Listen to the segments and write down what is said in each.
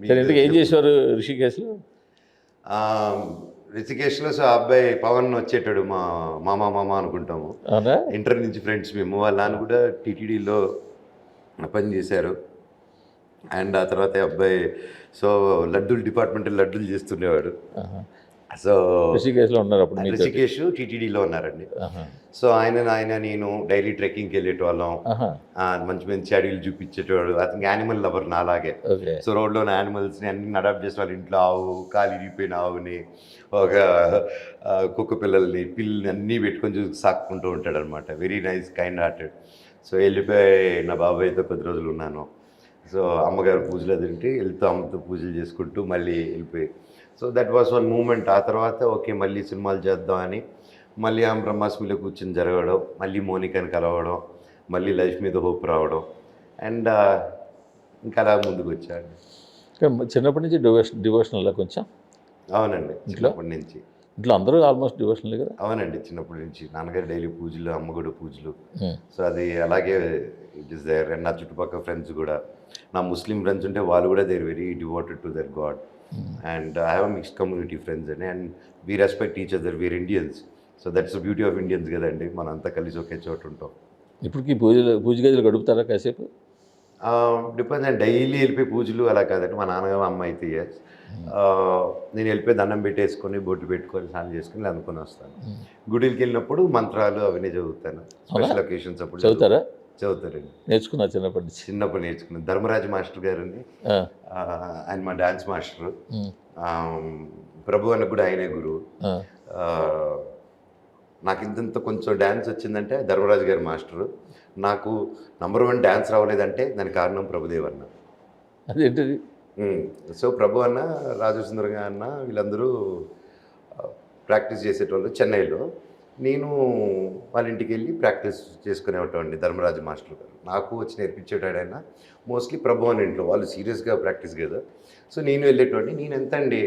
సరే, ఎందుకు ఏం చేసేవారు రిషికేశ్లో? రిషికేష్లో సో ఆ అబ్బాయి పవన్ వచ్చేటాడు, మా మామ అనుకుంటాము. అవునా? ఇంటర్ నుంచి ఫ్రెండ్స్ మేము. వాళ్ళ నాన్న కూడా టీటీడీలో పని చేశారు. అండ్ ఆ తర్వాత ఈ అబ్బాయి సో డిపార్ట్మెంటల్ లడ్డూలు చేస్తుండేవాడు. సో రిషికేశ్లో ఉన్నారు అప్పుడు మీతో? రిషికేష్ టీటీడీలో ఉన్నారండి. సో ఆయన నేను డైలీ ట్రెక్కింగ్కి వెళ్ళేటోళ్ళం. మంచి మంచి అడవిలు చూపించేటవాడు. అతనికి యానిమల్ లవర్ నాలాగే. సో రోడ్లో ఉన్న యానిమల్స్ని అన్ని అడాప్ట్ చేసే వాళ్ళ ఇంట్లో ఆవు, కాలు ఇరిగిపోయిన ఆవుని, ఒక కుక్క పిల్లల్ని అన్నీ పెట్టుకొని చూసి సాక్కుంటూ ఉంటాడు అనమాట. Very nice, kind hearted. So వెళ్ళిపోయి నా బాబాయ్తో కొద్ది రోజులు ఉన్నాను. సో అమ్మగారు పూజలు తింటే వెళ్తూ అమ్మతో పూజలు చేసుకుంటూ మళ్ళీ వెళ్ళిపోయి, so that was one moment. ఆ తర్వాత ఓకే మళ్ళీ సినిమాలు చేద్దామని మళ్ళీ ఆమె బ్రహ్మాస్మిలో కూర్చొని జరగడం, మళ్ళీ మోనికాని కలవడం, మళ్ళీ లైఫ్ మీద హోప్ రావడం, అండ్ ఇంకా అలా ముందుకు వచ్చాడు. చిన్నప్పటి నుంచి డివోషనల్ కొంచెం? అవునండి, చిన్నప్పటి నుంచి. ఇంట్లో అందరూ ఆల్మోస్ట్ డివోషనల్ కదా? అవునండి, చిన్నప్పటి నుంచి నాన్నగారు డైలీ పూజలు, అమ్మ కూడా పూజలు. సో అది అలాగే ఇట్ ఈస్ దేర్. అండ్ నా చుట్టుపక్కల ఫ్రెండ్స్ కూడా, నా ముస్లిం ఫ్రెండ్స్ ఉంటే వాళ్ళు కూడా they are very devoted to their god. And I have mixed community friends and we respect each other. We are Indians. So that's the beauty of Indians కదండి, మనంతా కలిసి ఒకే చోట ఉంటాం. ఇప్పటికి పూజ గదిలో గడుపుతారా కాసేపు? డిపెండ్స్ అండ్ డైలీ వెళ్ళిపోయి పూజలు అలా కాదండి. మా నాన్నగారు అమ్మ అయితే నేను వెళ్ళిపోయి దండం పెట్టేసుకొని బొట్టు పెట్టుకొని స్నానం చేసుకుని అనుకుని వస్తాను. గుడికి వెళ్ళినప్పుడు మంత్రాలు అవన్నీ చదువుతాను. స్పెషల్ ఒకేషన్స్ అప్పుడు చదువుతారా? చదువుతారండి. నేర్చుకున్నా చిన్నప్పుడు నేర్చుకున్నాను. ధర్మరాజు మాస్టర్ గారిని, ఆయన మా డాన్స్ మాస్టరు. ప్రభు అన్న కూడా ఆయనే గురువు. నాకు ఇంత కొంచెం డ్యాన్స్ వచ్చిందంటే ధర్మరాజు గారి మాస్టరు. నాకు నంబర్ 1 డ్యాన్స్ రావలేదంటే దానికి కారణం ప్రభుదేవ్ అన్న. అదేంటిది? సో ప్రభు అన్న, రాజసుందరంగా అన్న వీళ్ళందరూ ప్రాక్టీస్ చేసేటోళ్ళు చెన్నైలో. నేను వాళ్ళ ఇంటికి వెళ్ళి ప్రాక్టీస్ చేసుకునేవాడిని. ధర్మరాజు మాస్టర్ గారు నాకు వచ్చి నేర్పించేటాడు. ఆయన మోస్ట్లీ ప్రభు అని ఇంట్లో వాళ్ళు సీరియస్గా ప్రాక్టీస్ కదా. సో నేను వెళ్ళేటోడిని. నేను ఎంత అండి,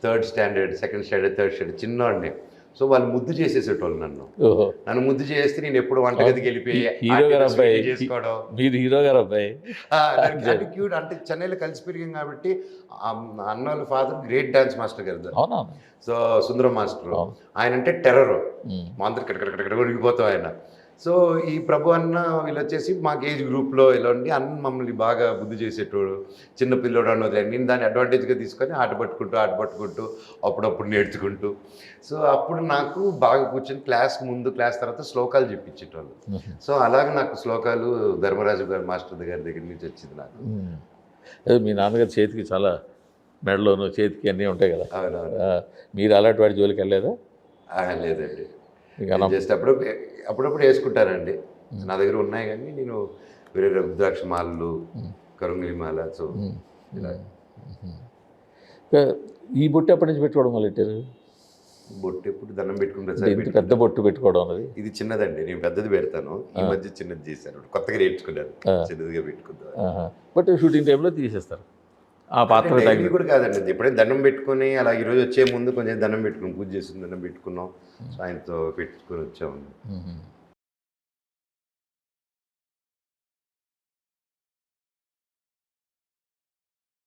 3rd standard, 2nd standard, 3rd standard చిన్నవాడిని. సో వాళ్ళు ముద్దు చేసేసేటోళ్ళు నన్ను ముద్దు చేస్తే నేను ఎప్పుడు వంటగదికి వెళ్ళిపోయి చేసుకోవడం. మీరు హీరో గారు అబ్బాయి అంటే క్యూట్. అంటే చెన్నైలో కలిసి పెరిగాం కాబట్టి అన్న వాళ్ళ ఫాదర్ గ్రేట్ డాన్స్ మాస్టర్ గారు. సో సుందరం మాస్టర్, ఆయన అంటే టెర్రర్. మా అందరు కడకడ ఉడికిపోతాం ఆయన. సో ఈ ప్రభు అన్న వీళ్ళు వచ్చేసి మాకు ఏజ్ గ్రూప్లో ఇలా ఉండి అన్న మమ్మల్ని బాగా బుద్ధి చేసేటోడు. చిన్న పిల్లోడు అన్నది నేను దాన్ని అడ్వాంటేజ్గా తీసుకొని ఆట పట్టుకుంటూ అప్పుడప్పుడు నేర్చుకుంటూ. సో అప్పుడు నాకు బాగా కూర్చొని క్లాస్ ముందు క్లాస్ తర్వాత శ్లోకాలు చెప్పించేటోళ్ళు. సో అలాగే నాకు శ్లోకాలు ధర్మరాజు గారు మాస్టర్ గారి దగ్గర నుంచి వచ్చింది నాకు. మీ నాన్నగారి చేతికి చాలా మెడలోను చేతికి అన్నీ ఉంటాయి కదా. అవునవును. మీరు అలాంటి వాడి జోలికి వెళ్ళలేదా? లేదండి, జస్ట్ అప్పుడప్పుడు వేసుకుంటానండి. నా దగ్గర ఉన్నాయి కానీ నేను వేరే రుద్రాక్ష మాలలు, కరుంగిలి మాల. సో ఇలా. ఈ బొట్టు ఎప్పటి నుంచి పెట్టుకోవడం మొదలెట్టారు? బొట్టు ఎప్పుడు దండం పెట్టుకుంటారు. పెద్ద బొట్టు పెట్టుకోవడం అనేది ఇది చిన్నదండి, నేను పెద్దది పెడతాను. ఈ మధ్య చిన్నది చేశాను, కొత్తగా నేర్చుకున్నాను, చిన్నదిగా పెట్టుకుంటాను. బట్ షూటింగ్ టైంలో తీసేస్తారు ఆ పాత్ర కూడా కాదండి. ఎప్పుడైనా దండం పెట్టుకుని అలా ఈరోజు వచ్చే ముందు కొంచెం దండం పెట్టుకున్నాం, పూజ చేసిన దండం పెట్టుకున్నాం, ఆయనతో పెట్టుకుని వచ్చాము.